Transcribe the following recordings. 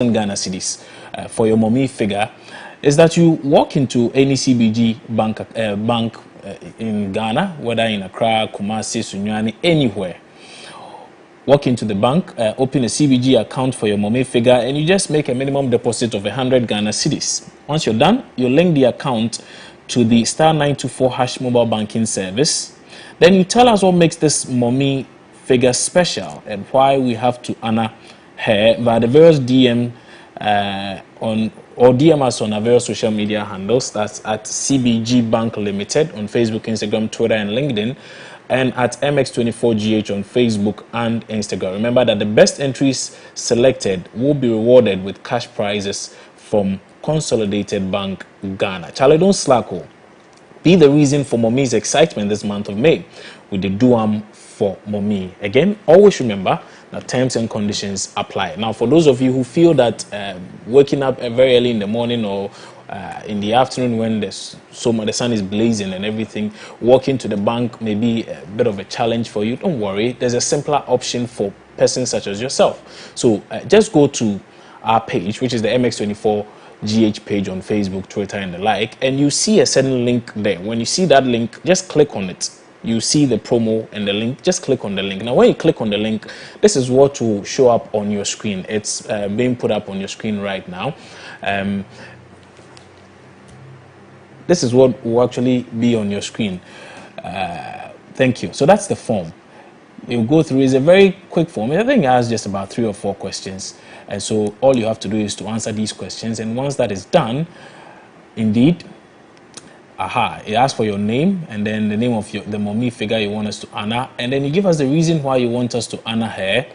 Ghana cedis for your mommy figure is that you walk into any CBG bank in Ghana, whether in Accra, Kumasi, Sunyani, anywhere. Walk into the bank, open a CBG account for your mommy figure, and you just make a minimum deposit of 100 Ghana cedis. Once you're done, you link the account to the *924# mobile banking service. Then you tell us what makes this mommy figure special and why we have to honor her via the various DM DM us on our various social media handles. That's at CBG Bank Limited on Facebook, Instagram, Twitter, and LinkedIn, and at MX24GH on Facebook and Instagram. Remember that the best entries selected will be rewarded with cash prizes from Consolidated Bank Ghana. Charlie, don't slack. Be the reason for Mommy's excitement this month of May with the Duam for Mommy. Again, always remember that terms and conditions apply. Now, for those of you who feel that waking up very early in the morning or in the afternoon when the sun is blazing and everything, walking to the bank may be a bit of a challenge for you, don't worry. There's a simpler option for persons such as yourself. So just go to our page, which is the MX24GH page on Facebook, Twitter, and the like, and you see a certain link there. When you see that link, just click on it. You see the promo and the link, just click on the link. Now, when you click on the link, this is what will show up on your screen. It's being put up on your screen right now. This is what will actually be on your screen. Thank you. So that's the form. You go through. It's a very quick form. I think it has just about 3 or 4 questions. And so all you have to do is to answer these questions. And once that is done, indeed, it asks for your name and then the name of the mommy figure you want us to honor, and then you give us the reason why you want us to honor her,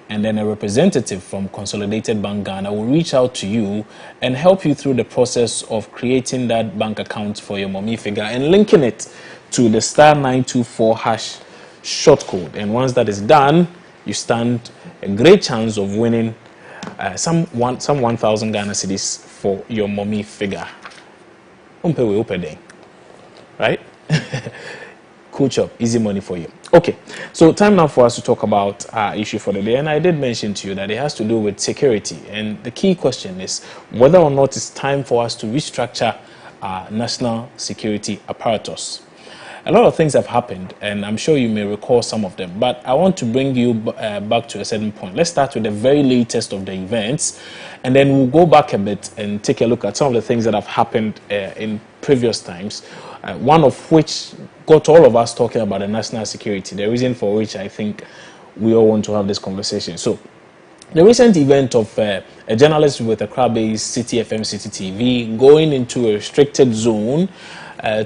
and then a representative from Consolidated Bank Ghana will reach out to you and help you through the process of creating that bank account for your mommy figure and linking it to the *924# short code. And once that is done, you stand a great chance of winning some 1,000 Ghana cedis for your mommy figure. Right? Cool job, easy money for you. Okay, so time now for us to talk about our issue for the day. And I did mention to you that it has to do with security. And the key question is whether or not it's time for us to restructure our national security apparatus. A lot of things have happened, and I'm sure you may recall some of them, but I want to bring you back to a certain point. Let's start with the very latest of the events, and then we'll go back a bit and take a look at some of the things that have happened in previous times, one of which got all of us talking about the national security, the reason for which I think we all want to have this conversation. So, the recent event of a journalist with a Accra-based City FM, City TV, going into a restricted zone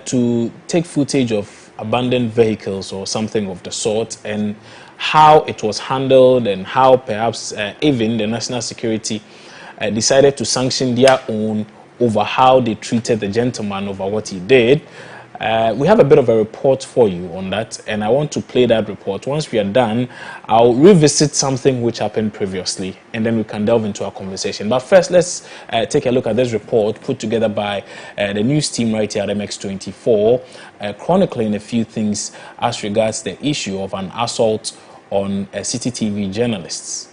to take footage of abandoned vehicles or something of the sort, and how it was handled, and how perhaps even the national security decided to sanction their own over how they treated the gentleman over what he did. We have a bit of a report for you on that, and I want to play that report. Once we are done, I'll revisit something which happened previously, and then we can delve into our conversation. But first, let's take a look at this report put together by the news team right here at MX24, chronicling a few things as regards the issue of an assault on City TV journalists.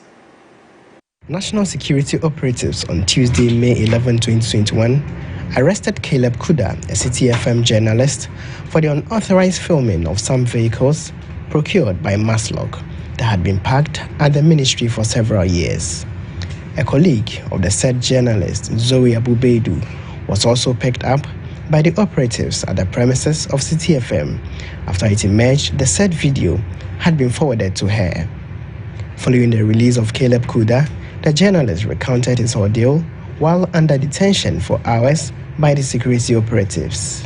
National security operatives on Tuesday, May 11, 2021, arrested Caleb Kuda, a City FM journalist, for the unauthorized filming of some vehicles procured by Maslog that had been parked at the ministry for several years. A colleague of the said journalist, Zoe Abubeidu, was also picked up by the operatives at the premises of City FM after it emerged the said video had been forwarded to her. Following the release of Caleb Kuda, the journalist recounted his ordeal while under detention for hours by the security operatives.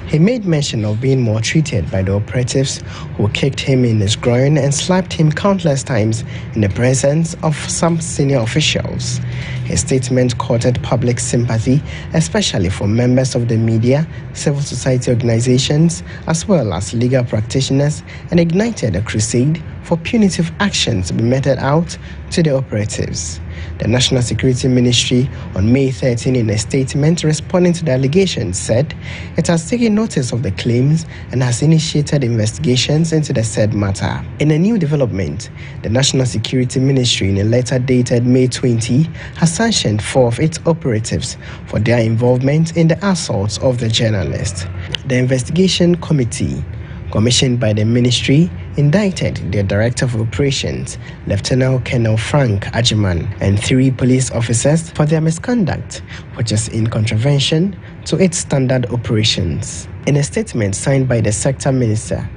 He made mention of being maltreated by the operatives who kicked him in his groin and slapped him countless times in the presence of some senior officials. His statement courted public sympathy, especially from members of the media, civil society organizations, as well as legal practitioners, and ignited a crusade for punitive actions to be meted out to the operatives. The National Security Ministry on May 13 in a statement responding to the allegations said it has taken notice of the claims and has initiated investigations into the said matter. In a new development, the National Security Ministry in a letter dated May 20 has sanctioned 4 of its operatives for their involvement in the assaults of the journalist. The investigation committee commissioned by the ministry indicted the Director of Operations, Lieutenant Colonel Frank Ajiman, and 3 police officers for their misconduct, which is in contravention to its standard operations. In a statement signed by the Sector Minister,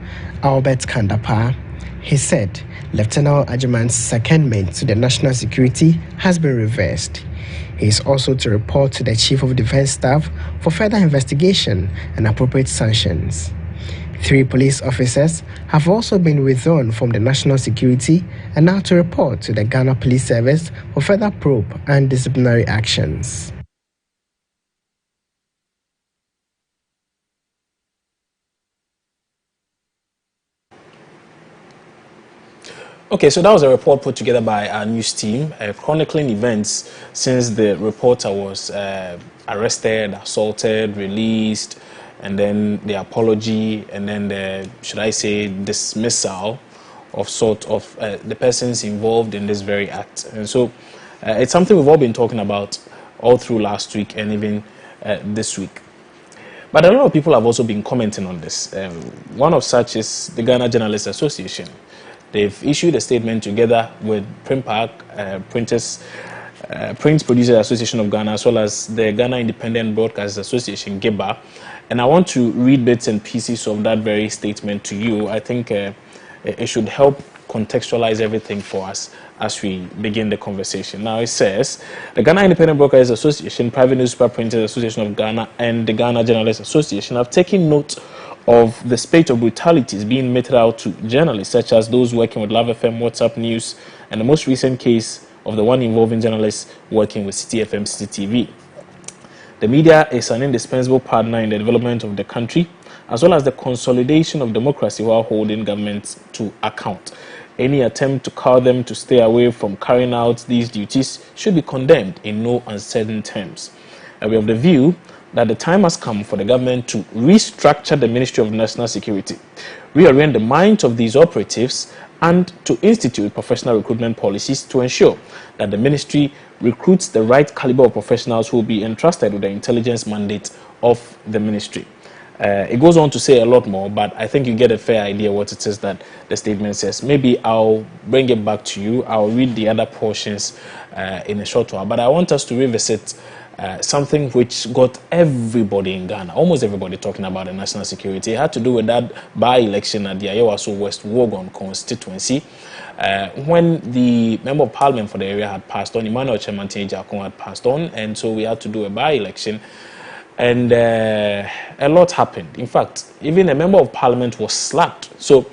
Albert Kandapa, he said Lieutenant Ajiman's secondment to the national security has been reversed. He is also to report to the Chief of Defence Staff for further investigation and appropriate sanctions. 3 police officers have also been withdrawn from the national security and now to report to the Ghana Police Service for further probe and disciplinary actions. Okay, so that was a report put together by our news team, chronicling events since the reporter was arrested, assaulted, released, and then the apology, and then the, should I say, dismissal of sort of the persons involved in this very act. And so it's something we've all been talking about all through last week and even this week. But a lot of people have also been commenting on this. One of such is the Ghana Journalists Association. They've issued a statement together with PRIMPAC, Print Producers Association of Ghana, as well as the Ghana Independent Broadcasters Association, GIBA. And I want to read bits and pieces of that very statement to you. I think it should help contextualize everything for us as we begin the conversation. Now it says, the Ghana Independent Broadcasters Association, Private Newspaper Printers Association of Ghana, and the Ghana Journalists Association have taken note of the spate of brutalities being meted out to journalists, such as those working with Love FM, WhatsApp News, and the most recent case of the one involving journalists working with City FM, City TV. The media is an indispensable partner in the development of the country, as well as the consolidation of democracy while holding governments to account. Any attempt to call them to stay away from carrying out these duties should be condemned in no uncertain terms. And we have the view that the time has come for the government to restructure the Ministry of National Security, reorient the minds of these operatives, and to institute professional recruitment policies to ensure that the ministry recruits the right caliber of professionals who will be entrusted with the intelligence mandate of the ministry. It goes on to say a lot more, but I think you get a fair idea what it is that the statement says. Maybe I'll bring it back to you. I'll read the other portions in a short while, but I want us to revisit something which got everybody in Ghana, almost everybody, talking about the national security. It had to do with that by-election at the Ayawaso West Wogon constituency, when the member of parliament for the area had passed on, Emmanuel Chemantin Jakon had passed on, and so we had to do a by-election, and a lot happened. In fact, even a member of parliament was slapped. So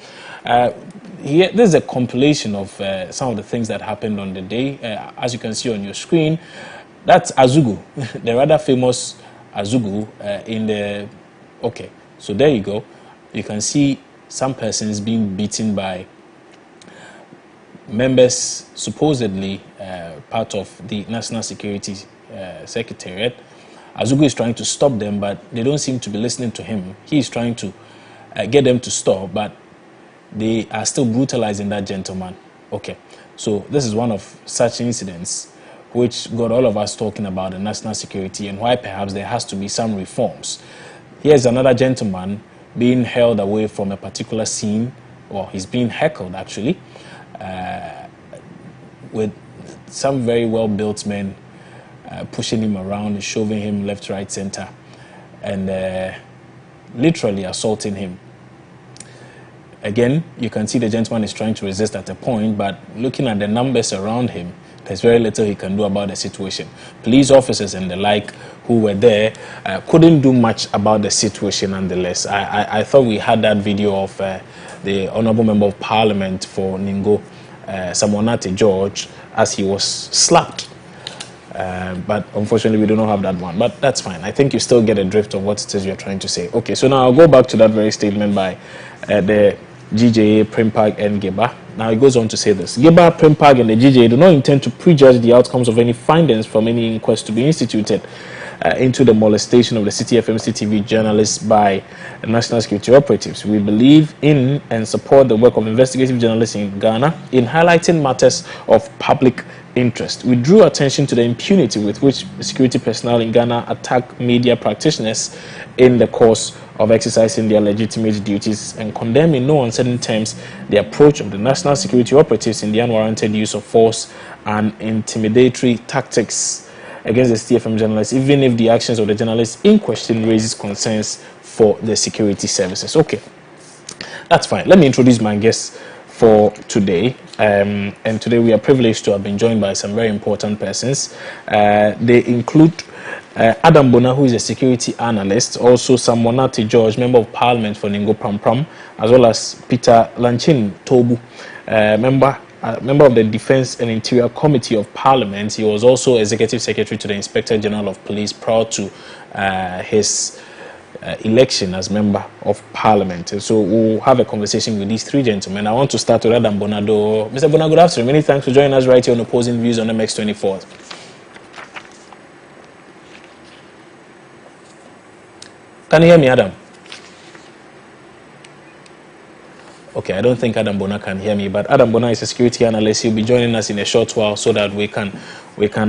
here, this is a compilation of some of the things that happened on the day. As you can see on your screen, that's Azugu, the rather famous Azugu in the... Okay, so there you go. You can see some persons being beaten by members, supposedly part of the National Security Secretariat. Azugu is trying to stop them, but they don't seem to be listening to him. He is trying to get them to stop, but they are still brutalizing that gentleman. Okay, so this is one of such incidents which got all of us talking about the national security and why perhaps there has to be some reforms. Here's another gentleman being held away from a particular scene, or he's being heckled actually, with some very well-built men pushing him around, shoving him left, right, center, and literally assaulting him. Again, you can see the gentleman is trying to resist at a point, but looking at the numbers around him, there's very little he can do about the situation. Police officers and the like who were there couldn't do much about the situation nonetheless. I thought we had that video of the Honorable Member of Parliament for Ningo, Samonate George, as he was slapped. But unfortunately, we do not have that one. But that's fine. I think you still get a drift of what it is you're trying to say. Okay, so now I'll go back to that very statement by the GJA, Primpag, and Geba. Now, it goes on to say this. Geba, Primpag, and the GJA do not intend to prejudge the outcomes of any findings from any inquest to be instituted into the molestation of the City FM CTV journalists by national security operatives. We believe in and support the work of investigative journalists in Ghana in highlighting matters of public interest. We drew attention to the impunity with which security personnel in Ghana attack media practitioners in the course of exercising their legitimate duties, and condemn in no uncertain terms the approach of the national security operatives in the unwarranted use of force and intimidatory tactics against the CTFM journalists, even if the actions of the journalists in question raises concerns for the security services. Okay, that's fine. Let me introduce my guests for today. And today we are privileged to have been joined by some very important persons. They include Adam Bona, who is a security analyst, also Samonati George, member of parliament for Ningo Prampram, as well as Peter Lanchin Tobu, member of the Defense and Interior Committee of Parliament. He was also Executive Secretary to the Inspector General of Police prior to his election as Member of Parliament. And so we'll have a conversation with these three gentlemen. I want to start with Adam Bonado. Mr. Bona, good afternoon. Many thanks for joining us right here on Opposing Views on MX24. Can you hear me, Adam? Okay, I don't think Adam Bona can hear me, but Adam Bona is a security analyst. He'll be joining us in a short while so that we can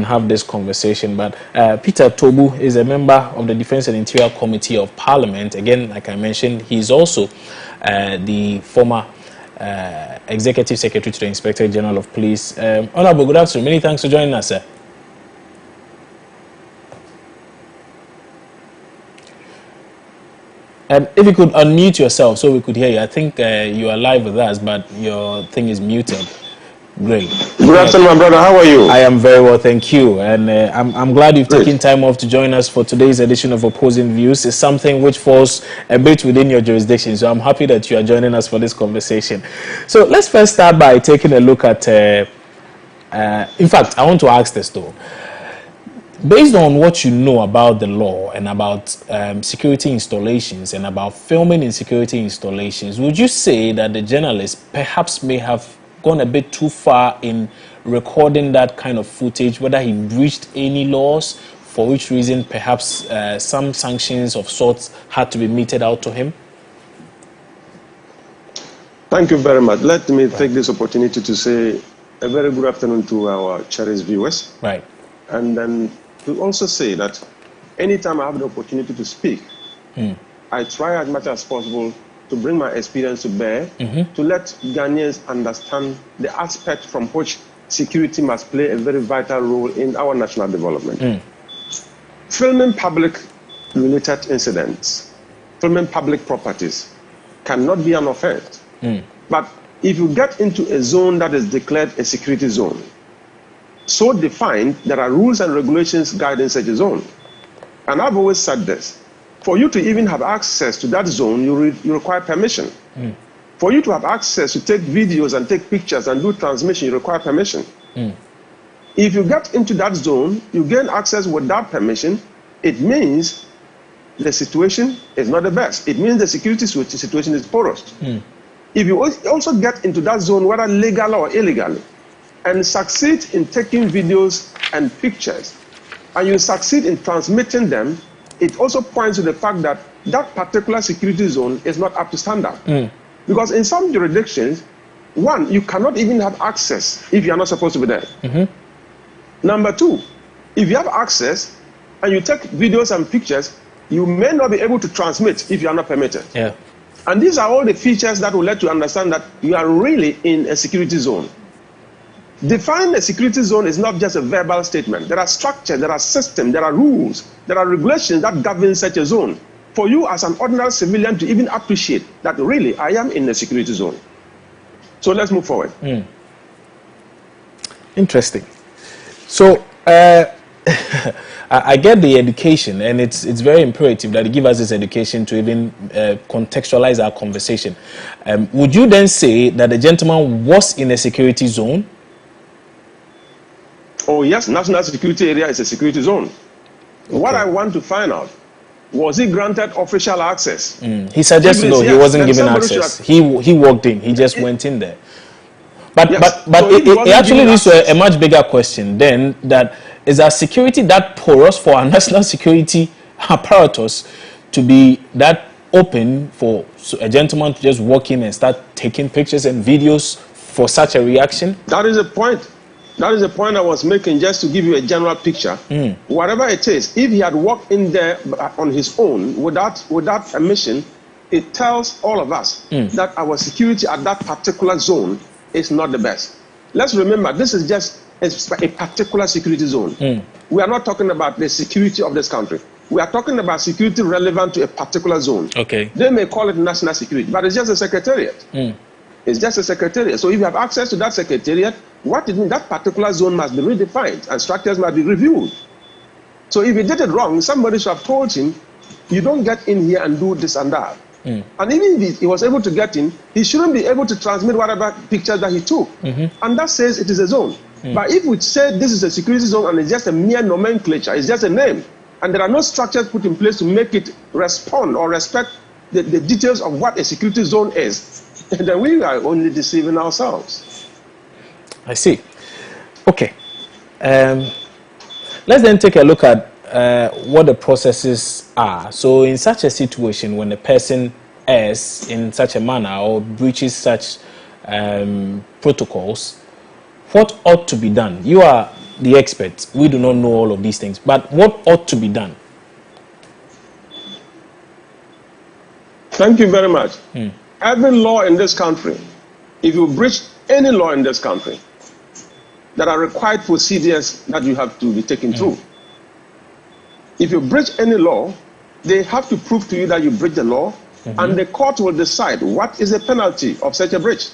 have this conversation. But Peter Tobu is a member of the Defense and Interior Committee of Parliament. Again, like I mentioned, he's also the former Executive Secretary to the Inspector General of Police. Honorable, good afternoon. Many thanks for joining us, sir. If you could unmute yourself so we could hear you. I think you are live with us, but your thing is muted. Great. Good afternoon, my brother. How are you? I am very well, thank you. And I'm glad you've taken time off to join us for today's edition of Opposing Views. It's something which falls a bit within your jurisdiction, so I'm happy that you are joining us for this conversation. So let's first start by taking a look at... in fact, I want to ask this though. Based on what you know about the law and about security installations and about filming in security installations, would you say that the journalist perhaps may have gone a bit too far in recording that kind of footage, whether he breached any laws, for which reason perhaps some sanctions of sorts had to be meted out to him? Thank you very much. Let me take this opportunity to say a very good afternoon to our cherished viewers. Right. And then to also say that anytime I have the opportunity to speak, I try as much as possible to bring my experience to bear, to let Ghanaians understand the aspect from which security must play a very vital role in our national development. Filming public-related incidents, filming public properties cannot be an offense. But if you get into a zone that is declared a security zone, so defined, there are rules and regulations guiding such a zone. And I've always said this. For you to even have access to that zone, you require permission. For you to have access to take videos and take pictures and do transmission, you require permission. If you get into that zone, you gain access without permission, it means the situation is not the best. It means the security situation is porous. If you also get into that zone, whether legal or illegal, and succeed in taking videos and pictures, and you succeed in transmitting them, it also points to the fact that that particular security zone is not up to standard. Because in some jurisdictions, one, you cannot even have access if you are not supposed to be there. Number two, if you have access and you take videos and pictures, you may not be able to transmit if you are not permitted. And these are all the features that will let you understand that you are really in a security zone. Defining a security zone is not just a verbal statement. There are structures, there are systems, there are rules, there are regulations that govern such a zone. For you as an ordinary civilian to even appreciate that really I am in a security zone. So let's move forward. Interesting. So I get the education, and it's very imperative that you give us this education to even contextualize our conversation. Would you then say that the gentleman was in a security zone? Oh yes, national security area is a security zone. What I want to find out Was he granted official access? He suggested no, he wasn't given access. He walked in. He just went in there. But yes. but So it actually leads to a much bigger question then, that is our security that porous for our national security apparatus to be that open for a gentleman to just walk in and start taking pictures and videos for such a reaction? That is the point. That is the point I was making, just to give you a general picture. Whatever it is, if he had walked in there on his own without permission, it tells all of us that our security at that particular zone is not the best. Let's remember, this is just a particular security zone. We are not talking about the security of this country. We are talking about security relevant to a particular zone. Okay. They may call it national security, but it's just a secretariat. It's just a secretariat. So if you have access to that secretariat, what it means, that particular zone must be redefined and structures must be reviewed. So if he did it wrong, somebody should have told him, you don't get in here and do this and that. And even if he was able to get in, he shouldn't be able to transmit whatever pictures that he took. And that says it is a zone. But if we say this is a security zone and it's just a mere nomenclature, it's just a name, and there are no structures put in place to make it respond or respect the details of what a security zone is, then we are only deceiving ourselves. I see. Okay. Let's then take a look at what the processes are. So in such a situation, when a person is in such a manner or breaches such protocols, what ought to be done? You are the expert. We do not know all of these things, but what ought to be done? Thank you very much. Every law in this country, if you breach any law in this country, there are required procedures that you have to be taken through. If you breach any law, they have to prove to you that you breach the law, and the court will decide what is the penalty of such a breach.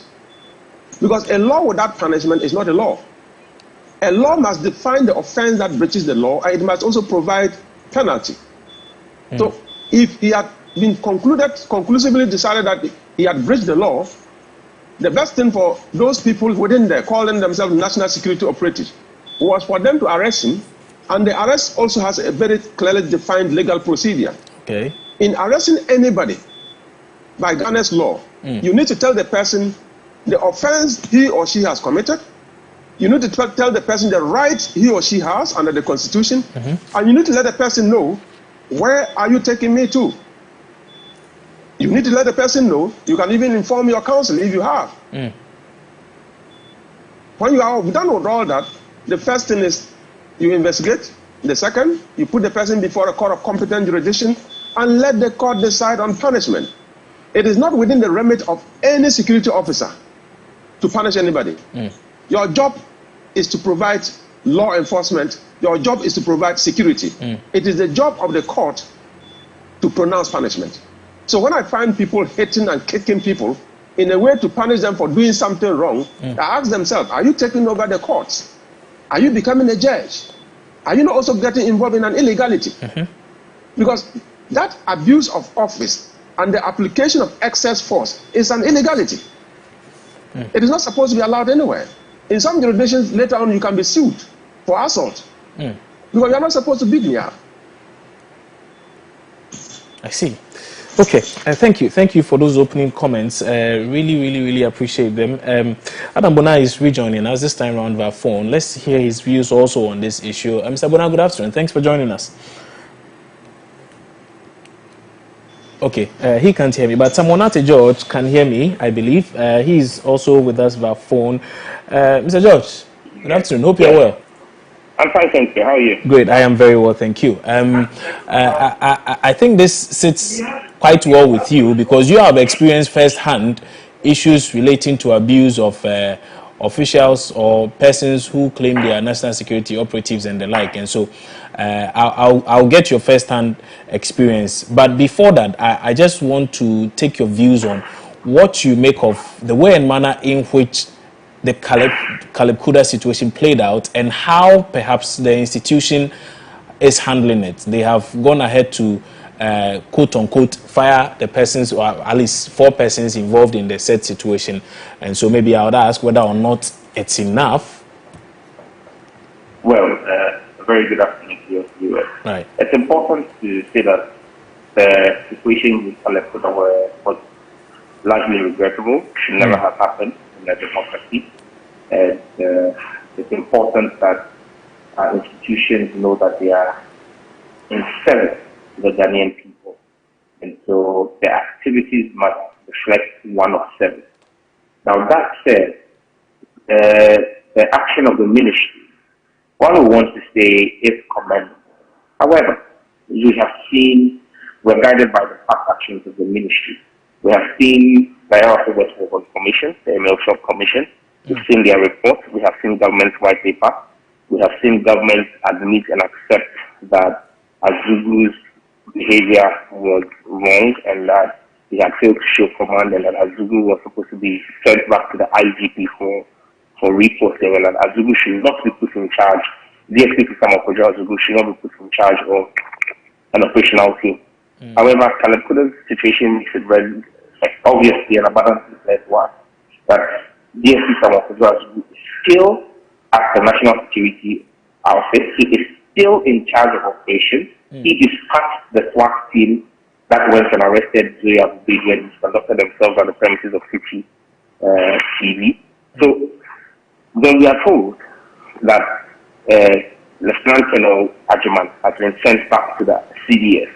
Because a law without punishment is not a law. A law must define the offense that breaches the law, and it must also provide penalty. So if he had been conclusively decided that he had breached the law, the best thing for those people within there, calling themselves national security operatives, was for them to arrest him, and the arrest also has a very clearly defined legal procedure. Okay. In arresting anybody by Ghana's law, you need to tell the person the offense he or she has committed. You need to tell the person the rights he or she has under the Constitution, and you need to let the person know, where are you taking me to? You need to let the person know. You can even inform your counsel if you have. When you are done with all that, the first thing is you investigate. The second, you put the person before a court of competent jurisdiction and let the court decide on punishment. It is not within the remit of any security officer to punish anybody. Your job is to provide law enforcement. Your job is to provide security. It is the job of the court to pronounce punishment. So when I find people hitting and kicking people in a way to punish them for doing something wrong, they ask themselves, are you taking over the courts? Are you becoming a judge? Are you not also getting involved in an illegality? Because that abuse of office and the application of excess force is an illegality. It is not supposed to be allowed anywhere. In some jurisdictions, later on, you can be sued for assault. Because you are not supposed to beat me up. I see. Okay, thank you. Thank you for those opening comments. Really appreciate them. Adam Bona is rejoining us this time around via phone. Let's hear his views also on this issue. Mr. Bona, good afternoon. Thanks for joining us. Okay, he can't hear me, but Samonate George can hear me, I believe. He's also with us via phone. Mr. George, good afternoon. Hope you're well. I'm fine, thank you. How are you? Great, I am very well, thank you. I think this sits quite well with you because you have experienced firsthand issues relating to abuse of officials or persons who claim they are national security operatives and the like. And so I'll get your firsthand experience. But before that, I just want to take your views on what you make of the way and manner in which the Caleb Kuda situation played out and how perhaps the institution is handling it. They have gone ahead to quote unquote fire the persons, or at least 4 persons involved in the said situation. And so maybe I would ask whether or not it's enough. Well, a very good afternoon to your viewers. Right. It's important to say that the situation with Palestine was largely regrettable. Should never have happened in a democracy. And it's important that our institutions know that they are in service to the Ghanaian people. And so their activities must reflect one of service. Now that said, the action of the ministry, one who wants to say is commendable. However, we have seen, we're guided by the past actions of the ministry. We have seen the Air West Warburton Commission, the Emil Shop Commission. We've seen their report. We have seen government's white paper. We have seen government admit and accept that Azugu's behavior was wrong and that he had failed to show command and that Azugu was supposed to be sent back to the IGP for reposting and that Azugu should not be put in charge. DSP Samokojo Azugu should not be put in charge of an operational team. However, Caleb Kuda's situation makes it very obviously and abundantly clear to us that DSP Samokojo Azugu is still at the National Security Outfit. He is still in charge of operations. He dispatched the SWAT team that went and arrested Zoe Abubid when they conducted themselves on the premises of City TV. So when we are told that Lieutenant Colonel Ajuman has been sent back to the CDS,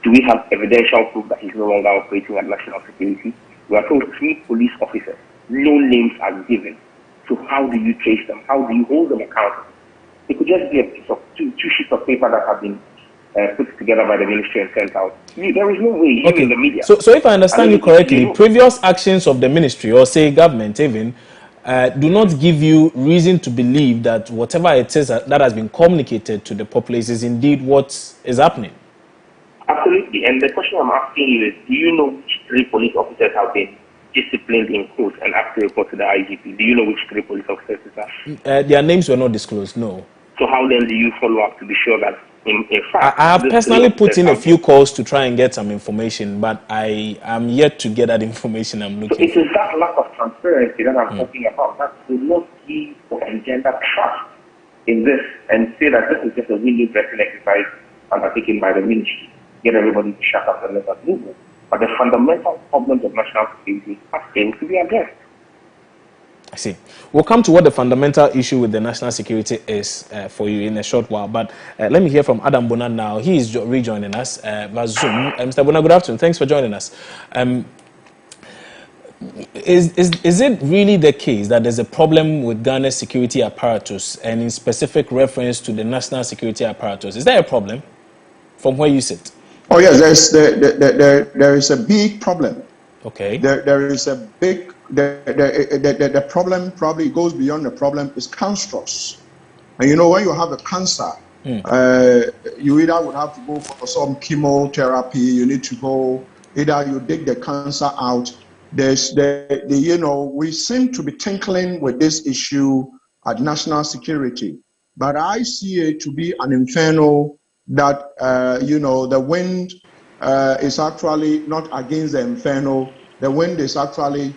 do we have evidential proof that he's no longer operating at national security? We are told 3 police officers, no names are given. So how do you trace them? How do you hold them accountable? It could just be a piece of two sheets of paper that have been put together by the ministry and sent out. There is no way, even in the media. So if I understand you correctly, previous actions of the ministry or say government even do not give you reason to believe that whatever it is that has been communicated to the populace is indeed what is happening. Absolutely. And the question I'm asking you is, do you know which 3 police officers have been disciplined in court and asked to report to the IGP? Do you know which 3 police officers are? Their names were not disclosed, no. So how then do you follow up to be sure that in fact... I have personally put in a few calls to try and get some information, but I am yet to get that information I'm looking for. So it is that lack of transparency that I'm talking about that will not give or engender trust in this and say that this is just a window dressing exercise undertaken by the ministry. Get everybody to shut up and let us move it. But the fundamental problems of national security are still to be addressed. I see. We'll come to what the fundamental issue with the national security is for you in a short while. But let me hear from Adam Bona now. He is rejoining us via Zoom. Mr. Bona, good afternoon. Thanks for joining us. Is it really the case that there's a problem with Ghana's security apparatus and in specific reference to the national security apparatus? Is there a problem from where you sit? Oh yes, there is a big problem. Okay. There is a big the problem probably goes beyond the problem is cancerous. And you know when you have a cancer, you either would have to go for some chemotherapy. You need to go either you dig the cancer out. There's we seem to be tinkling with this issue at national security, but I see it to be an inferno that the wind is actually not against the inferno. The wind is actually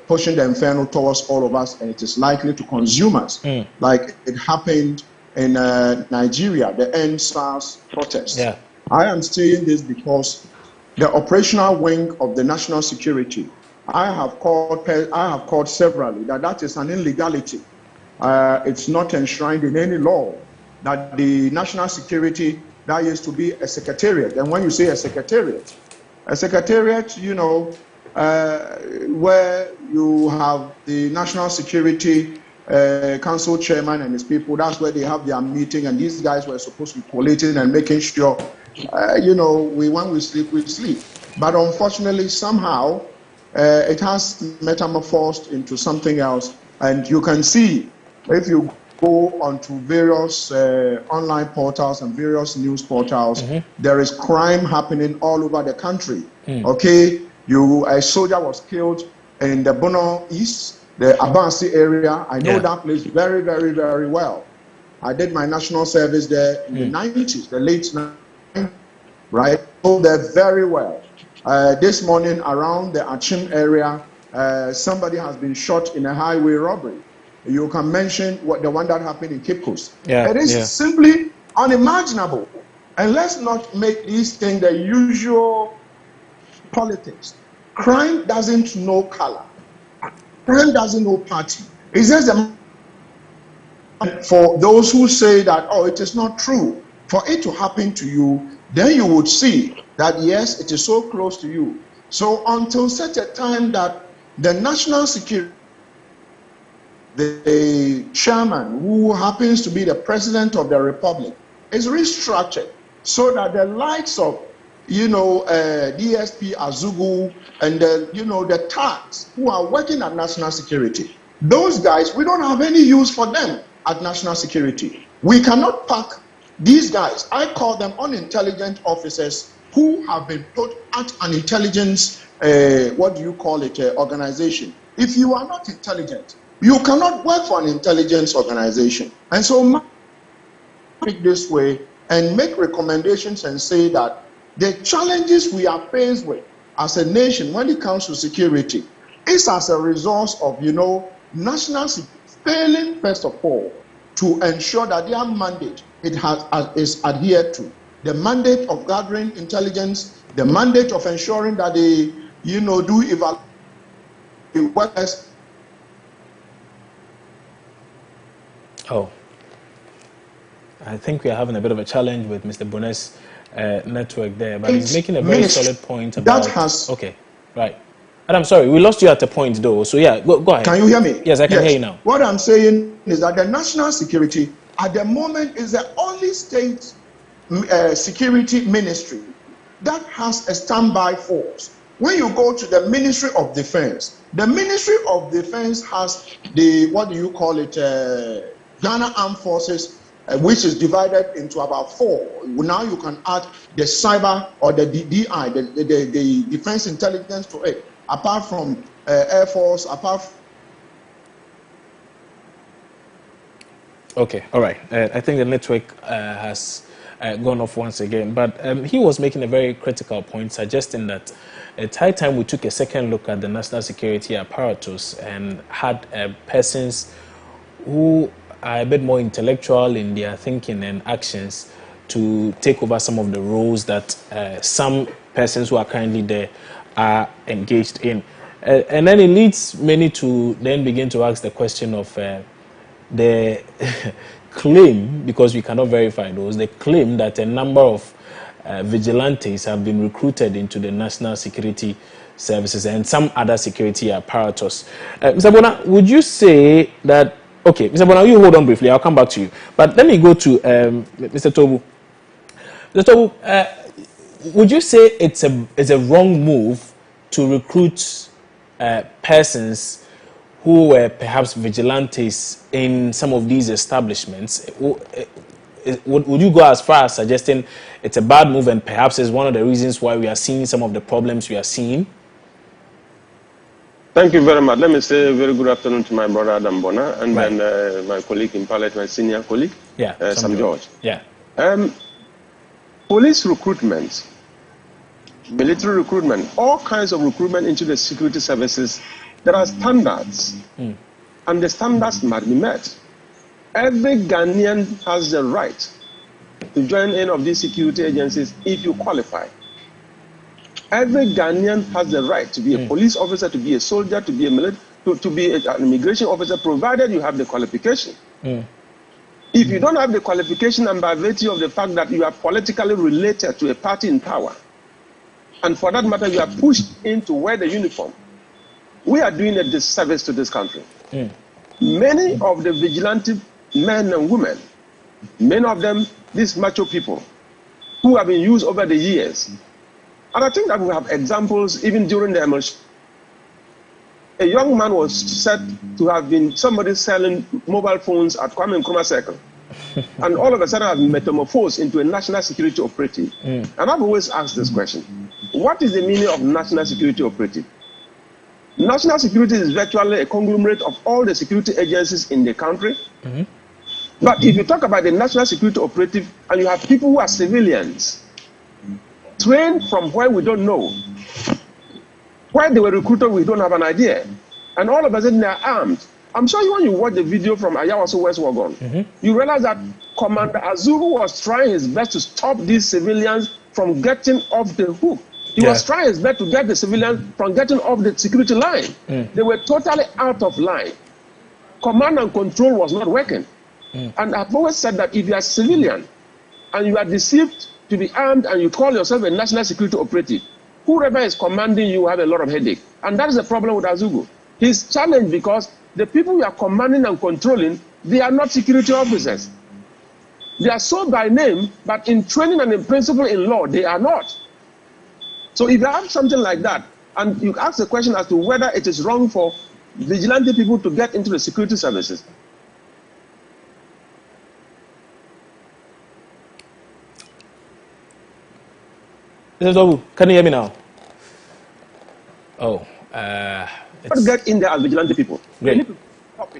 pushing the inferno towards all of us, and it is likely to consume us, like it happened in Nigeria, the End SARS protest. Yeah. I am saying this because the operational wing of the national security, I have called severally that is an illegality. It's not enshrined in any law. That the national security, that used to be a secretariat. And when you say a secretariat, where you have the national security council chairman and his people, that's where they have their meeting, and these guys were supposed to be collating and making sure, when we sleep. But unfortunately, somehow, it has metamorphosed into something else. And you can see, if you go onto various online portals and various news portals, there is crime happening all over the country. Okay, a soldier was killed in the Bono East, the Abansi area. I know that place very, very, very well. I did my national service there in the 90s, the late 90s, right? So there very well. This morning around the Achim area, somebody has been shot in a highway robbery. You can mention the one that happened in Cape Coast. It is simply unimaginable And let's not make these things the usual politics. Crime doesn't know color. Crime doesn't know party. It's just for those who say that, oh, it is not true. For it to happen to you, then you would see that, yes, it is so close to you. So until such a time that the national security, the chairman, who happens to be the president of the republic, is restructured so that the likes of, DSP Azugu and the tags who are working at national security, those guys, we don't have any use for them at national security. We cannot pack these guys. I call them unintelligent officers who have been put at an intelligence, organization. If you are not intelligent, you cannot work for an intelligence organization. And so make this way and make recommendations and say that the challenges we are faced with as a nation when it comes to security is as a result of, national failing, first of all, to ensure that their mandate is adhered to. The mandate of gathering intelligence, the mandate of ensuring that they, do evaluate workers. Oh, I think we are having a bit of a challenge with Mr. Bonet's network there, but he's making a very solid point about. That has. Okay, right. And I'm sorry, we lost you at a point though. So yeah, go ahead. Can you hear me? Yes, I can hear you now. What I'm saying is that the national security at the moment is the only state security ministry that has a standby force. When you go to the Ministry of Defense, the Ministry of Defense has the, Ghana Armed Forces, which is divided into about 4. Now you can add the cyber or the DI, the defense intelligence to it. Apart from Air Force, Okay, all right. I think the network has gone off once again, but he was making a very critical point, suggesting that it's high time we took a second look at the national security apparatus and had persons who are a bit more intellectual in their thinking and actions to take over some of the roles that some persons who are currently there are engaged in. And then it leads many to then begin to ask the question of the claim, because we cannot verify those, the claim that a number of vigilantes have been recruited into the national security services and some other security apparatus. Mr. Bona, would you say that, okay, Mr. Bona, you hold on briefly, I'll come back to you. But let me go to Mr. Tobu. Mr. Tobu, would you say it's a wrong move to recruit persons who were perhaps vigilantes in some of these establishments? Would you go as far as suggesting it's a bad move and perhaps is one of the reasons why we are seeing some of the problems we are seeing? Thank you very much. Let me say a very good afternoon to my brother Adam Bona and then my colleague in Parliament, my senior colleague, Sam George. Yeah. Police recruitment, military recruitment, all kinds of recruitment into the security services, there are standards, and the standards must be met. Every Ghanaian has the right to join any of these security agencies if you qualify. Every Ghanaian has the right to be a police officer, to be a soldier, to be a military, to be an immigration officer, provided you have the qualification. If you don't have the qualification, and by virtue of the fact that you are politically related to a party in power, and for that matter, you are pushed in to wear the uniform, we are doing a disservice to this country. Many of the vigilante men and women, many of them, these macho people, who have been used over the years, and I think that we have examples even during the emulsion. A young man was said to have been somebody selling mobile phones at Kwame Nkrumah Circle. And all of a sudden has metamorphosed into a national security operative. And I've always asked this question. What is the meaning of national security operative? National security is virtually a conglomerate of all the security agencies in the country. But if you talk about the national security operative and you have people who are civilians, trained from where we don't know, why they were recruited, we don't have an idea. And all of a sudden they are armed I'm sure when you watch the video from Ayawaso West Wagon, you realize that Commander Azuru was trying his best to stop these civilians from getting off the hook. He was trying his best to get the civilians from getting off the security line. They were totally out of line. Command and control was not working. And I've always said that if you are a civilian and you are deceived to be armed and you call yourself a national security operative, whoever is commanding you have a lot of headache. And that is the problem with Azugu. He's challenged because the people you are commanding and controlling, they are not security officers. They are so by name, but in training and in principle in law, they are not. So if you have something like that, and you ask the question as to whether it is wrong for vigilante people to get into the security services. Can you hear me now? Oh, get in there as vigilante people. Great.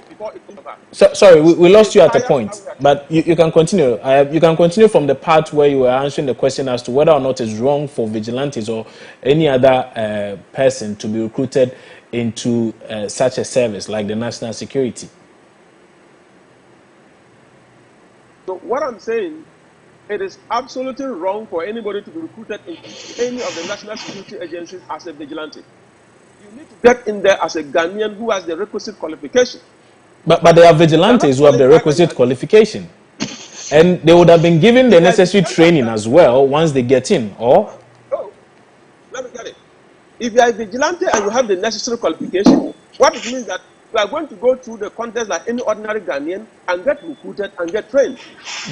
Before it comes back. So, sorry, we lost you at a point, but you can continue. You can continue from the part where you were answering the question as to whether or not it's wrong for vigilantes or any other person to be recruited into such a service like the national security. So what I'm saying, it is absolutely wrong for anybody to be recruited into any of the national security agencies as a vigilante. You need to get in there as a Ghanaian who has the requisite qualification. But there are vigilantes who have the requisite qualification. And they would have been given the necessary training as well once they get in, or? Oh, let me get it. If you are a vigilante and you have the necessary qualification, what it means that you are going to go through the contest like any ordinary Ghanaian and get recruited and get trained.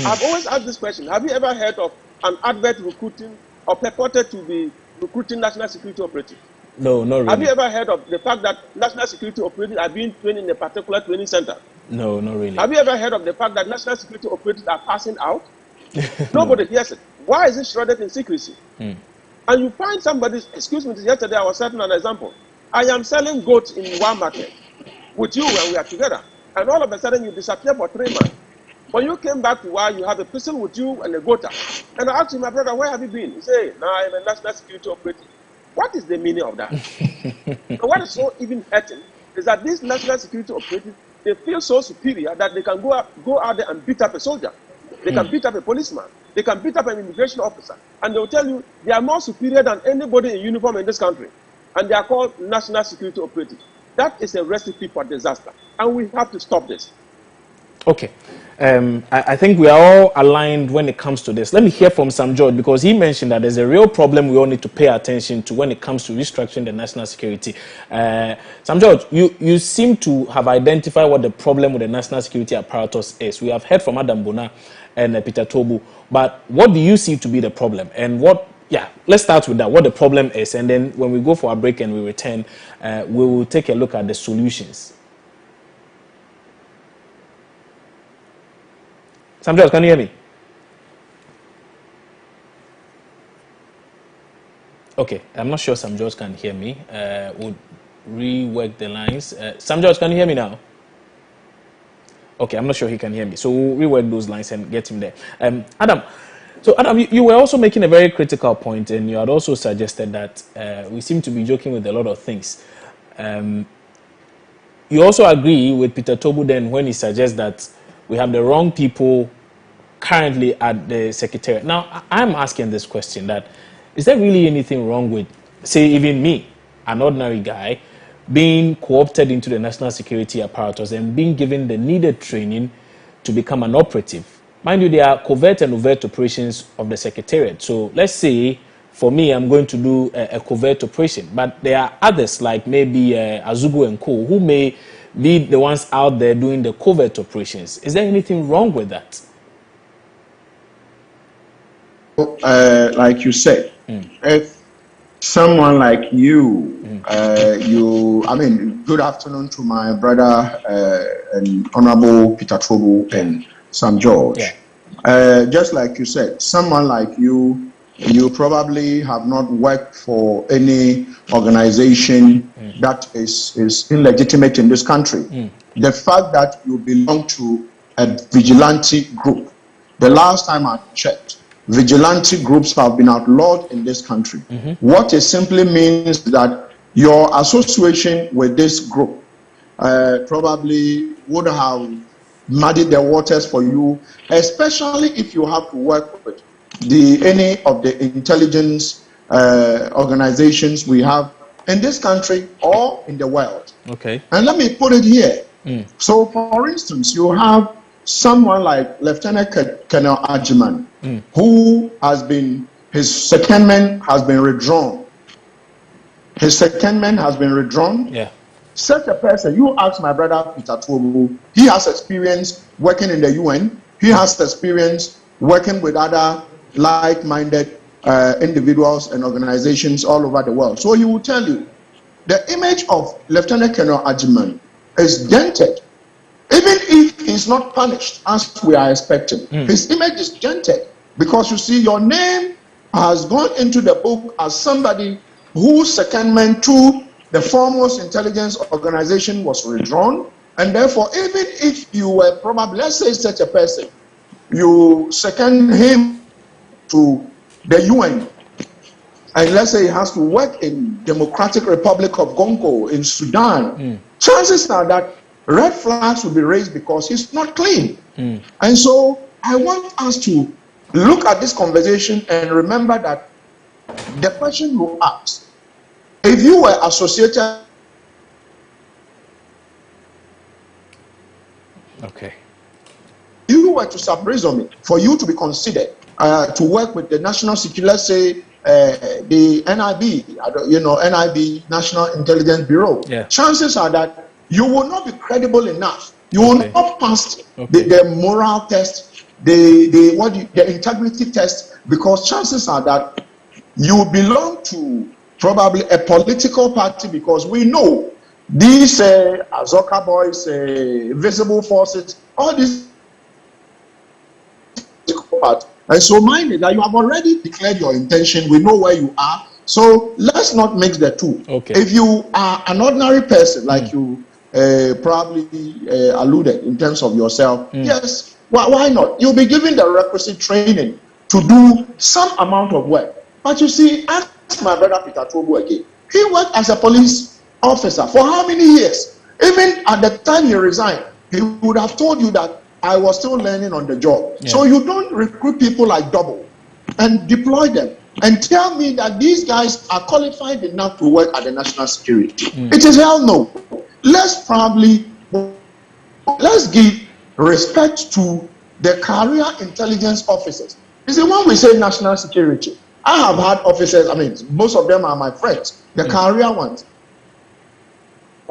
I've always asked this question. Have you ever heard of an advert recruiting or purported to be recruiting national security operatives? No, not really. Have you ever heard of the fact that national security operatives are being trained in a particular training center? No, not really. Have you ever heard of the fact that national security operatives are passing out? Nobody hears it. Why is it shrouded in secrecy? And you find somebody, excuse me, yesterday I was setting an example. I am selling goats in one market with you when we are together. And all of a sudden you disappear for 3 months. When you came back to where you have a person with you and a goater. And I asked him, my brother, where have you been? He said, no, I'm a national security operative. What is the meaning of that? And what is so even hurting is that these national security operatives, they feel so superior that they can go out there and beat up a soldier. They can beat up a policeman. They can beat up an immigration officer. And they'll tell you they are more superior than anybody in uniform in this country. And they are called national security operatives. That is a recipe for disaster. And we have to stop this. Okay. I think we are all aligned when it comes to this. Let me hear from Sam George, because he mentioned that there's a real problem we all need to pay attention to when it comes to restructuring the national security. Sam George, you seem to have identified what the problem with the national security apparatus is. We have heard from Adam Bona and Peter Tobu, but what do you see to be the problem? And let's start with that, what the problem is, and then when we go for a break and we return, we will take a look at the solutions. Sam George, can you hear me? Okay, I'm not sure Sam George can hear me. We'll rework the lines. Sam George, can you hear me now? Okay, I'm not sure he can hear me. So we'll rework those lines and get him there. Adam, you were also making a very critical point, and you had also suggested that we seem to be joking with a lot of things. You also agree with Peter Tobu then when he suggests that we have the wrong people currently at the Secretariat. Now, I'm asking this question, that is there really anything wrong with, say, even me, an ordinary guy, being co-opted into the national security apparatus and being given the needed training to become an operative? Mind you, there are covert and overt operations of the Secretariat. So let's say, for me, I'm going to do a covert operation, but there are others like maybe Azugu and Co, who may be the ones out there doing the covert operations. Is there anything wrong with that? Like you said, if someone like you, good afternoon to my brother and Honorable Peter Tobu and Sam George. Yeah. Just like you said, someone like you probably have not worked for any organization that is illegitimate in this country. The fact that you belong to a vigilante group, the last time I checked, vigilante groups have been outlawed in this country. What it simply means that your association with this group probably would have muddied the waters for you, especially if you have to work with any of the intelligence organizations we have in this country or in the world. Okay. And let me put it here. So, for instance, you have someone like Lieutenant Colonel Ajiman, who has been, his secondment has been withdrawn. His secondment has been withdrawn. Yeah. Such a person, you ask my brother Peter Tobu, he has experience working in the UN. He has experience working with other like-minded individuals and organizations all over the world. So he will tell you, the image of Lieutenant Colonel Ajiman is dented. Even if he's not punished as we are expecting, his image is dented because you see, your name has gone into the book as somebody whose secondment to the foremost intelligence organization was withdrawn, and therefore, even if you were probably, let's say, such a person, you second him to the UN, and let's say he has to work in Democratic Republic of Congo, in Sudan, chances are that red flags will be raised because he's not clean. And so I want us to look at this conversation and remember that the question you asked, if you were associated, okay, you were to sub-resume for you to be considered to work with the national security, let's say the NIB, NIB, National Intelligence Bureau, chances are that you will not be credible enough. You will not pass the moral test, the integrity test, because chances are that you belong to probably a political party, because we know these Azoka boys, visible forces, all these parties. And so mind it that you have already declared your intention. We know where you are. So let's not mix the two. Okay. If you are an ordinary person, like you probably alluded in terms of yourself, yes, why not? You'll be given the requisite training to do some amount of work. But you see, ask my brother Peter Tobu again. He worked as a police officer for how many years? Even at the time he resigned, he would have told you that I was still learning on the job. Yeah. So you don't recruit people like double and deploy them and tell me that these guys are qualified enough to work at the national security. It is hell no. Let's give respect to the career intelligence officers. You see, when we say national security, I have had officers, I mean, most of them are my friends, the career ones.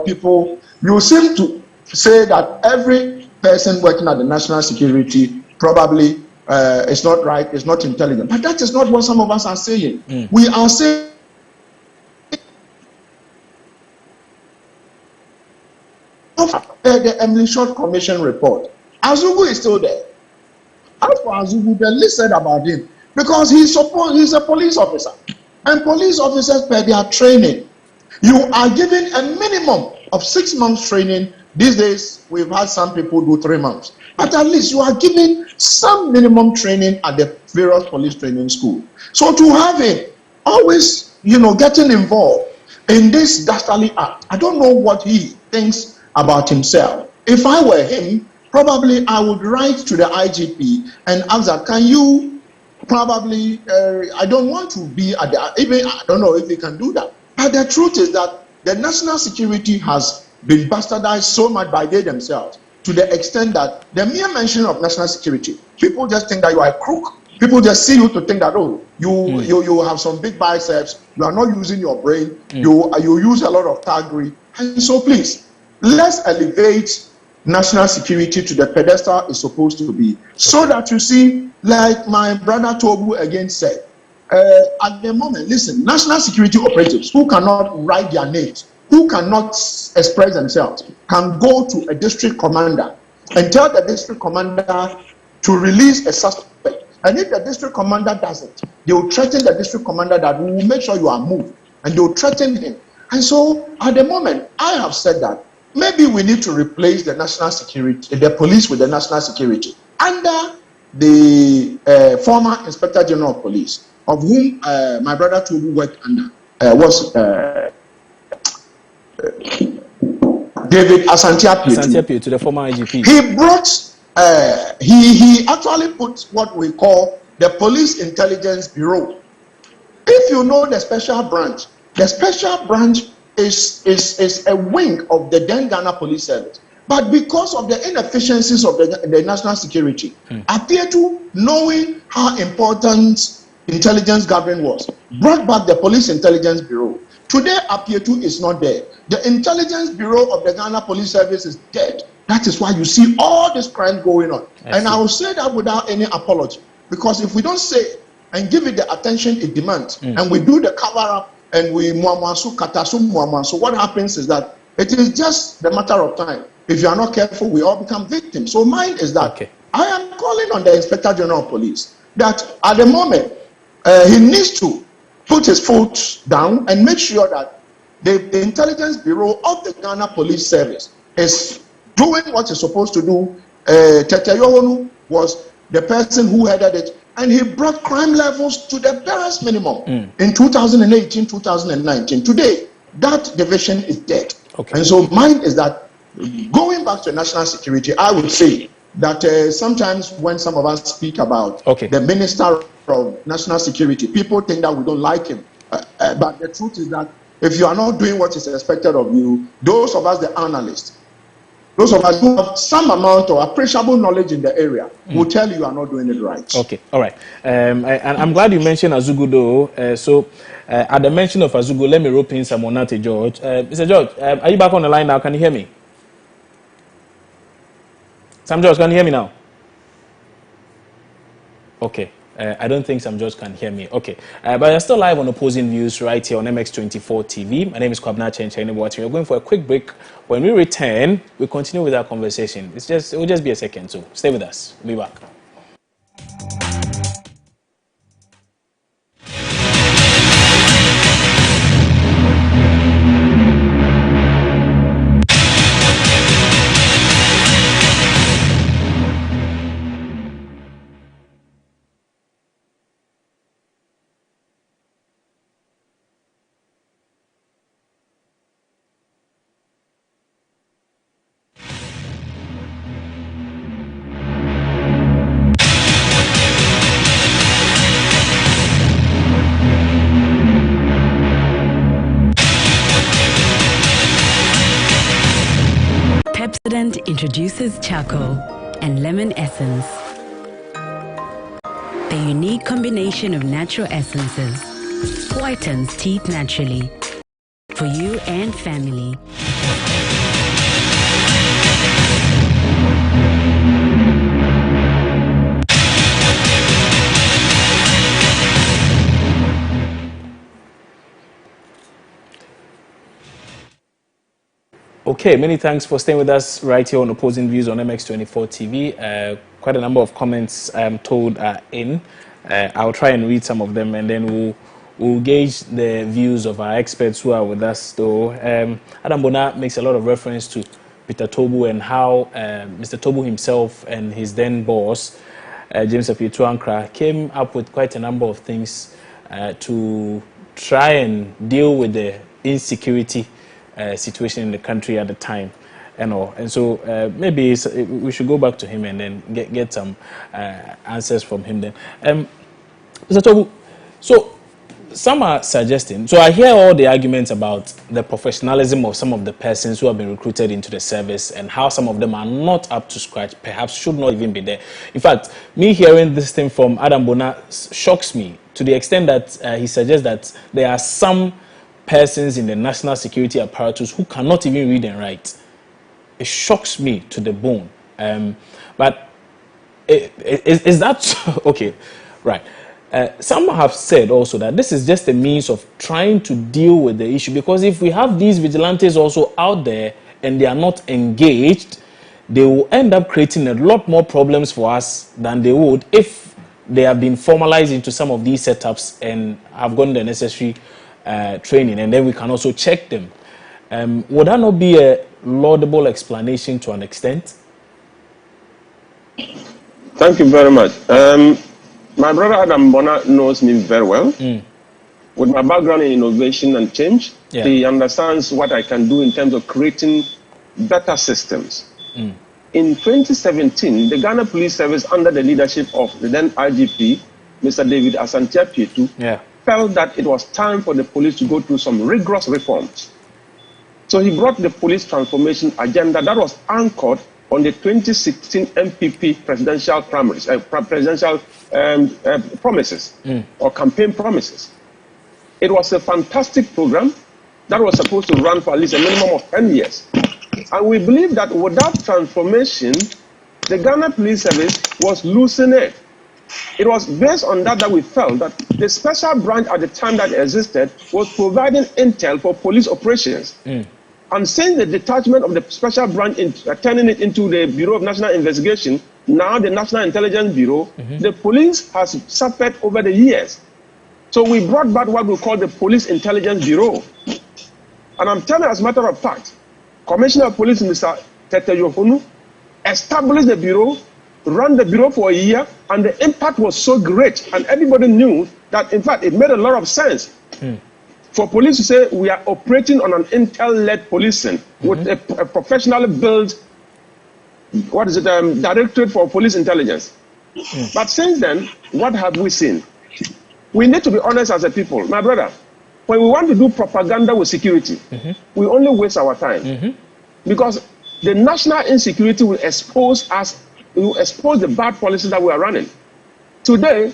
People, you seem to say that every person working at the national security probably is not right, is not intelligent. But that is not what some of us are saying. We are saying the Emily Short Commission report. Azugu is still there. As for Azugu, the list said about him, because he's a police officer. And police officers, per their training, you are given a minimum of 6 months training. These days, we've had some people do 3 months. But at least you are given some minimum training at the various police training school. So to have him always, getting involved in this dastardly act, I don't know what he thinks about himself. If I were him, probably I would write to the IGP and ask that, can you probably, I don't want to be at the, even I don't know if he can do that. But the truth is that the national security has been bastardized so much by they themselves, to the extent that the mere mention of national security, people just think that you are a crook. People just see you to think that, oh, you have some big biceps, you are not using your brain, you use a lot of thuggery. And so please, let's elevate national security to the pedestal it's supposed to be, so that you see, like my brother Tobu again said, at the moment, listen, national security operatives who cannot write their names, who cannot express themselves, can go to a district commander and tell the district commander to release a suspect. And if the district commander doesn't, they will threaten the district commander that we will make sure you are moved, and they will threaten him. And so at the moment, I have said that maybe we need to replace the national security, the police with the national security under the former Inspector General of Police, of whom my brother Tobu worked under, was the David Asante Appiah to the former IGP. He brought, he actually put what we call the Police Intelligence Bureau. If you know the special branch is a wing of the then Ghana Police Service. But because of the inefficiencies of the national security, Appiah to, knowing how important intelligence gathering was, brought back the Police Intelligence Bureau. Today, Appiah to is not there. The Intelligence Bureau of the Ghana Police Service is dead. That is why you see all this crime going on. I will say that without any apology. Because if we don't say and give it the attention it demands, and we do the cover-up, and we muamasu, katasu, muamasu, what happens is that it is just the matter of time. If you are not careful, we all become victims. So mine is that I am calling on the Inspector General of Police that at the moment, he needs to put his foot down and make sure that the Intelligence Bureau of the Ghana Police Service is doing what it's supposed to do. Tete Yohonu was the person who headed it, and he brought crime levels to the barest minimum in 2018, 2019. Today, that division is dead. And so mine is that, going back to national security, I would say that sometimes when some of us speak about the Minister of National Security, people think that we don't like him. But the truth is that if you are not doing what is expected of you, those of us, the analysts, those of us who have some amount of appreciable knowledge in the area will tell you are not doing it right. Okay, all right. And I'm glad you mentioned Azugu though. So at the mention of Azugu, let me rope in Samonate George. Mr. George, are you back on the line now? Can you hear me? Sam George, can you hear me now? Okay. I don't think Sam George can hear me. Okay. But you're still live on Opposing Views right here on MX24 TV. My name is Kwabna Chenchene Watching. We're going for a quick break. When we return, we continue with our conversation. It will just be a second, so stay with us. We'll be back. Introduces charcoal and lemon essence. The unique combination of natural essences whitens teeth naturally for you and family. Okay, many thanks for staying with us right here on Opposing Views on MX24 TV. Quite a number of comments I'm told are in. I'll try and read some of them, and then we'll gauge the views of our experts who are with us. Though Adam Bona makes a lot of reference to Peter Tobu and how Mr. Tobu himself and his then boss, James Appiah came up with quite a number of things to try and deal with the insecurity situation in the country at the time and all. And so maybe we should go back to him and then get some answers from him then. Mr. Tobu, so some are suggesting, so I hear all the arguments about the professionalism of some of the persons who have been recruited into the service and how some of them are not up to scratch, perhaps should not even be there. In fact, me hearing this thing from Adam Bona shocks me to the extent that he suggests that there are some persons in the national security apparatus who cannot even read and write. It shocks me to the bone. But is that okay? Right. Some have said also that this is just a means of trying to deal with the issue, because if we have these vigilantes also out there and they are not engaged, they will end up creating a lot more problems for us than they would if they have been formalized into some of these setups and have gotten the necessary training, and then we can also check them. Would that not be a laudable explanation to an extent? Thank you very much. My brother Adam Bona knows me very well. With my background in innovation and change, he understands what I can do in terms of creating better systems. In 2017, the Ghana Police Service, under the leadership of the then IGP, Mr. David Asantia Pietu, felt that it was time for the police to go through some rigorous reforms. So he brought the police transformation agenda that was anchored on the 2016 MPP presidential primaries, promises or campaign promises. It was a fantastic program that was supposed to run for at least a minimum of 10 years. And we believe that without transformation, the Ghana Police Service was losing it. It was based on that we felt that the special branch at the time that existed was providing intel for police operations. And since the detachment of the special branch, turning it into the Bureau of National Investigation, now the National Intelligence Bureau, the police has suffered over the years. So we brought back what we call the Police Intelligence Bureau. And I'm telling you, as a matter of fact, Commissioner of Police Mr. Tete Yohonu established the bureau, ran the bureau for a year, and the impact was so great, and everybody knew that, in fact, it made a lot of sense for police to say we are operating on an intel-led policing with a professionally built, Directorate for Police Intelligence. But since then, what have we seen? We need to be honest as a people. My brother, when we want to do propaganda with security, we only waste our time. Because the national insecurity will expose us, will expose the bad policies that we are running. Today,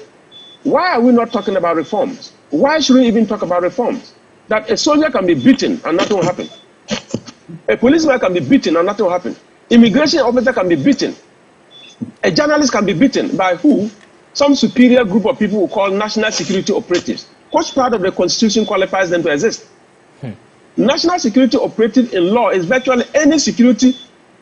why are we not talking about reforms? Why should we even talk about reforms? That a soldier can be beaten and nothing will happen. A policeman can be beaten and nothing will happen. Immigration officer can be beaten. A journalist can be beaten by who? Some superior group of people who call national security operatives. Which part of the Constitution qualifies them to exist? National security operative in law is virtually any security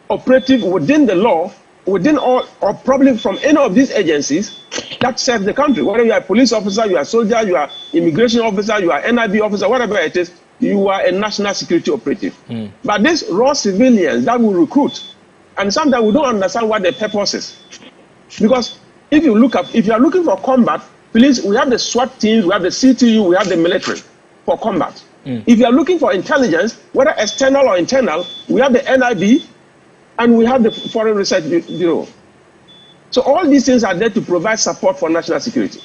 operative within the law, within all, or probably from any of these agencies that serve the country. Whether you are a police officer, you are a soldier, you are immigration officer, you are NIB officer, whatever it is, you are a national security operative. But these raw civilians that we recruit, and sometimes we don't understand what their purpose is. Because if you are looking for combat, please, we have the SWAT teams, we have the CTU, we have the military for combat. If you are looking for intelligence, whether external or internal, we have the NIB and we have the Foreign Research Bureau. So all these things are there to provide support for national security.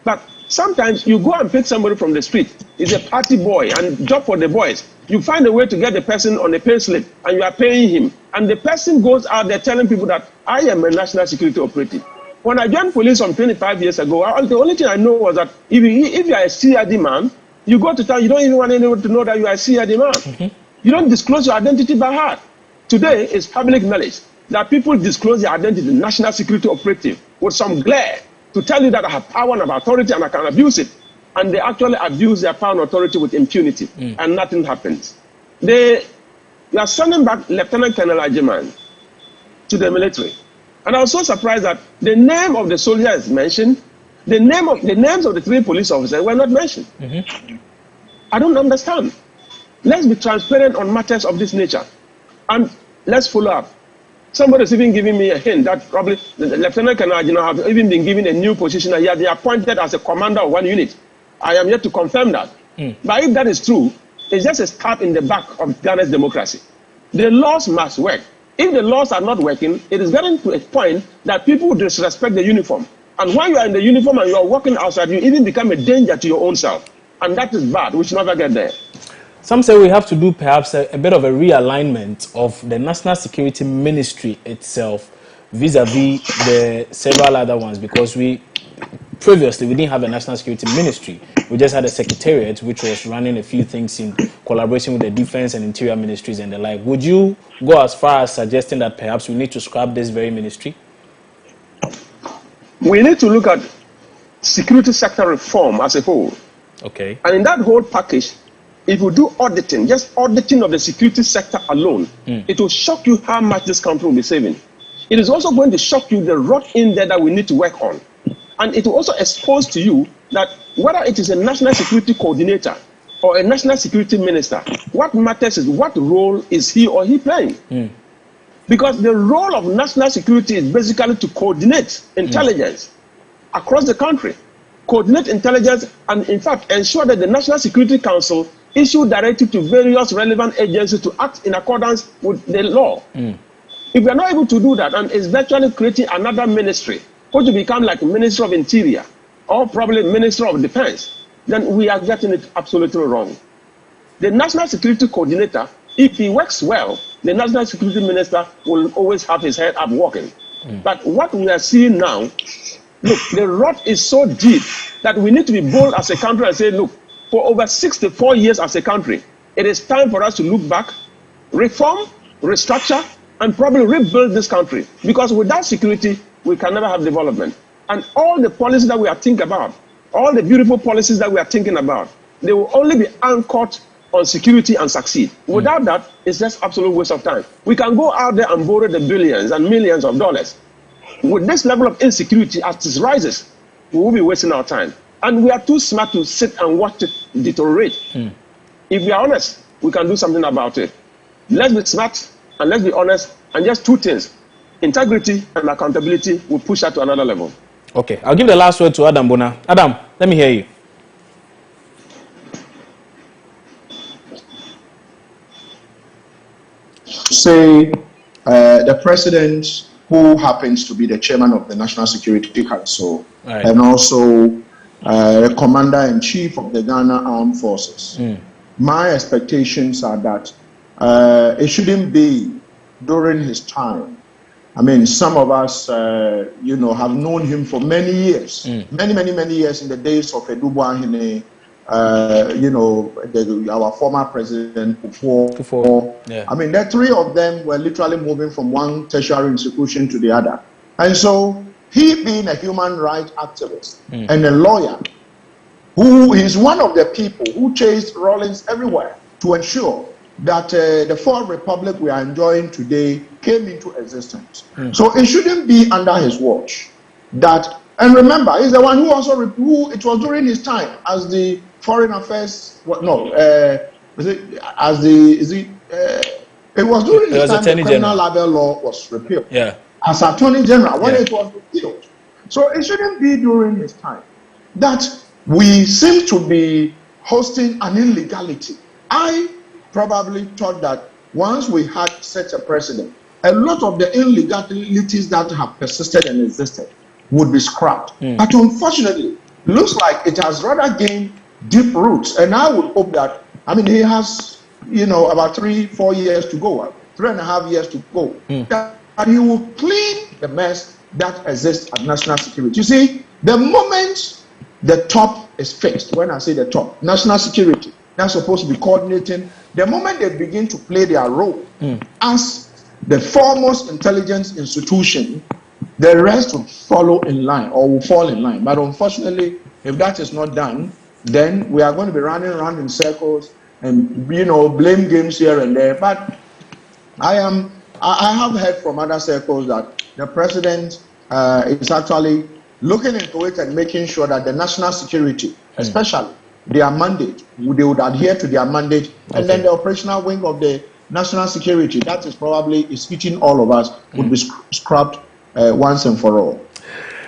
But sometimes you go and pick somebody from the street, he's a party boy and job for the boys. You find a way to get the person on a pay slip and you are paying him. And the person goes out there telling people that I am a national security operative. When I joined police some 25 years ago, the only thing I know was that if you are a CID man, you go to town, you don't even want anyone to know that you are a CID man. You don't disclose your identity by heart. Today, it's public knowledge that people disclose their identity, national security operative, with some glare to tell you that I have power and authority and I can abuse it. And they actually abuse their power and authority with impunity, and nothing happens. You are sending back Lieutenant Colonel Ajiman to the military. And I was so surprised that the name of the soldier is mentioned, the names of the 3 police officers were not mentioned. I don't understand. Let's be transparent on matters of this nature. And let's follow up. Somebody is even giving me a hint that probably the Lieutenant Colonel have even been given a new position and he has been appointed as a commander of one unit. I am yet to confirm that. But if that is true, it's just a stab in the back of Ghana's democracy. The laws must work. If the laws are not working, it is getting to a point that people disrespect the uniform. And when you are in the uniform and you are walking outside, you even become a danger to your own self. And that is bad. We should never get there. Some say we have to do perhaps a bit of a realignment of the National Security Ministry itself vis-a-vis the several other ones, because previously we didn't have a National Security Ministry. We just had a secretariat which was running a few things in collaboration with the Defense and Interior Ministries and the like. Would you go as far as suggesting that perhaps we need to scrap this very ministry? We need to look at security sector reform as a whole. Okay. And in that whole package, if you do auditing, just auditing of the security sector alone, it will shock you how much this country will be saving. It is also going to shock you the rot in there that we need to work on. And it will also expose to you that whether it is a national security coordinator or a national security minister, what matters is what role is he or he playing. Because the role of national security is basically to coordinate intelligence across the country, coordinate intelligence, and in fact ensure that the National Security Council issue directive to various relevant agencies to act in accordance with the law. If we are not able to do that, and it's virtually creating another ministry, which will become like Minister of Interior or probably Minister of Defense, then we are getting it absolutely wrong. The National Security Coordinator, if he works well, the National Security Minister will always have his head up walking. But what we are seeing now, look, the rot is so deep that we need to be bold as a country and say, look, for over 64 years as a country, it is time for us to look back, reform, restructure, and probably rebuild this country. Because without security, we can never have development. And all the policies that we are thinking about, all the beautiful policies that we are thinking about, they will only be anchored on security and succeed. Without that, it's just absolute waste of time. We can go out there and borrow the billions and millions of dollars. With this level of insecurity as it rises, we will be wasting our time. And we are too smart to sit and watch it deteriorate. If we are honest, we can do something about it. Let's be smart and let's be honest, and just two things. Integrity and accountability will push that to another level. Okay, I'll give the last word to Adam Bona. Adam, let me hear you. Say the president, who happens to be the chairman of the National Security Council, right, and also the commander-in-chief of the Ghana Armed Forces. My expectations are that it shouldn't be during his time. I mean, some of us, have known him for many years, many years in the days of Edubwa Ahine, our former president before. Yeah. I mean, the three of them were literally moving from one tertiary institution to the other. And so he, being a human rights activist and a lawyer, who is one of the people who chased Rawlings everywhere to ensure that the fourth republic we are enjoying today came into existence. So it shouldn't be under his watch. And remember, he's the one who also, it was during his time as the foreign affairs, it was during his time the criminal libel law was repealed. Yeah. As Attorney General, when it was repealed. So it shouldn't be during his time that we seem to be hosting an illegality. I probably thought that once we had such a precedent, a lot of the illegalities that have persisted and existed would be scrapped. But unfortunately, it looks like it has rather gained deep roots. And I would hope that, he has, about 3-4 years to go, 3.5 years to go, that he will clean the mess that exists at national security. You see, the moment the top is fixed, when I say the top, national security, that's supposed to be coordinating, the moment they begin to play their role as the foremost intelligence institution, the rest will follow in line or will fall in line. But unfortunately, if that is not done, then we are going to be running around in circles and, blame games here and there. But I have heard from other circles that the president is actually looking into it and making sure that the national security, especially their mandate, they would adhere to their mandate, and then the operational wing of the national security, that is probably is eating all of us, would be scrapped once and for all.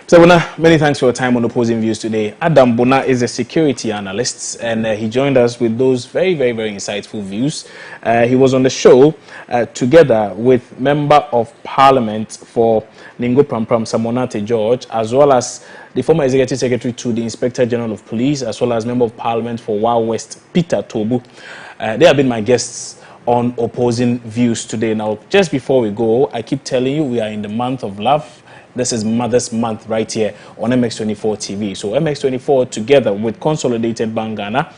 So, Bona, many thanks for your time on Opposing Views today. Adam Bona is a security analyst, and he joined us with those very, very, very insightful views. He was on the show together with Member of Parliament for Ningo Prampram, Samonate George, as well as the former Executive Secretary to the Inspector General of Police, as well as Member of Parliament for Wild West, Peter Tobu. They have been my guests on Opposing Views today. Now, just before we go, I keep telling you we are in the month of love. This is Mother's Month right here on MX24 TV. So MX24, together with Consolidated Bank Ghana,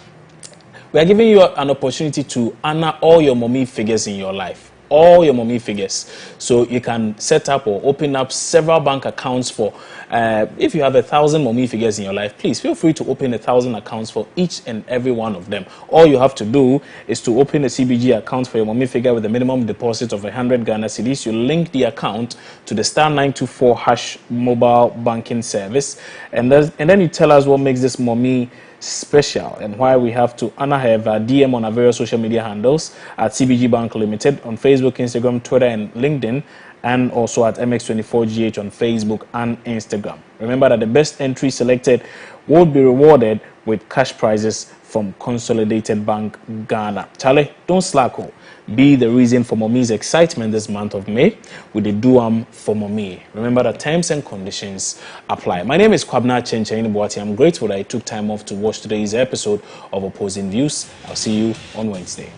we are giving you an opportunity to honor all your mommy figures in your life. All your mommy figures. So you can set up or open up several bank accounts for, if you have 1,000 mommy figures in your life, please feel free to open 1,000 accounts for each and every one of them. All you have to do is to open a CBG account for your mommy figure with a minimum deposit of 100 Ghana cedis. You link the account to the *924# mobile banking service, and then you tell us what makes this mommy special and why we have to honor her via DM on our various social media handles at CBG Bank Limited on Facebook, Instagram, Twitter, and LinkedIn and also at MX24GH on Facebook and Instagram. Remember that the best entry selected will be rewarded with cash prizes from Consolidated Bank Ghana. Charlie, don't slack. Be the reason for Mommy's excitement this month of May with the Do for Mommy. Remember that terms and conditions apply. My name is Kwabna Chenchen Boati. I'm grateful that I took time off to watch today's episode of Opposing Views. I'll see you on Wednesday.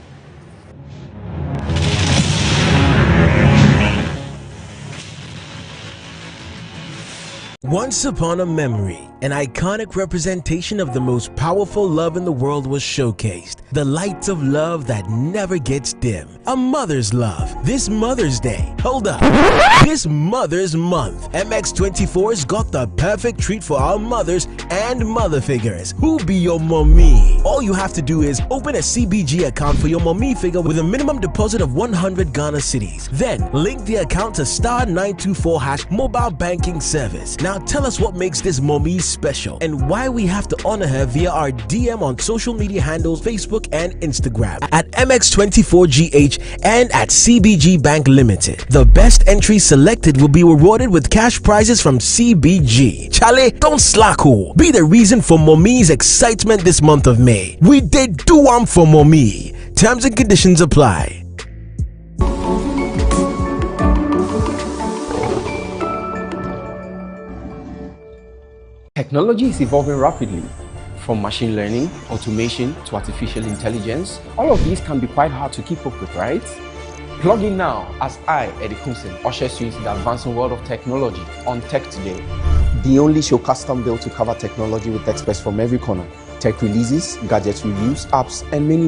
Once upon a memory, an iconic representation of the most powerful love in the world was showcased. The light of love that never gets dim. A mother's love. This Mother's Day. Hold up. This Mother's Month. MX24's got the perfect treat for our mothers and mother figures. Who be your mommy? All you have to do is open a CBG account for your mommy figure with a minimum deposit of 100 Ghana cedis. Then link the account to *924# mobile banking service. Now tell us what makes this mommy special and why we have to honor her via our DM on social media handles Facebook and Instagram at MX24GH and at CBG Bank Limited. The best entry selected will be rewarded with cash prizes from CBG. Charlie, don't slack. Be the reason for mommy's excitement this month of May. We did do one for mommy. Terms and conditions apply. Technology is evolving rapidly, from machine learning, automation to artificial intelligence. All of these can be quite hard to keep up with, right? Plug in now as I, Eddie Kunsen, ushers you into the advancing world of technology on Tech Today. The only show custom built to cover technology with experts from every corner. Tech releases, gadget reviews, apps, and many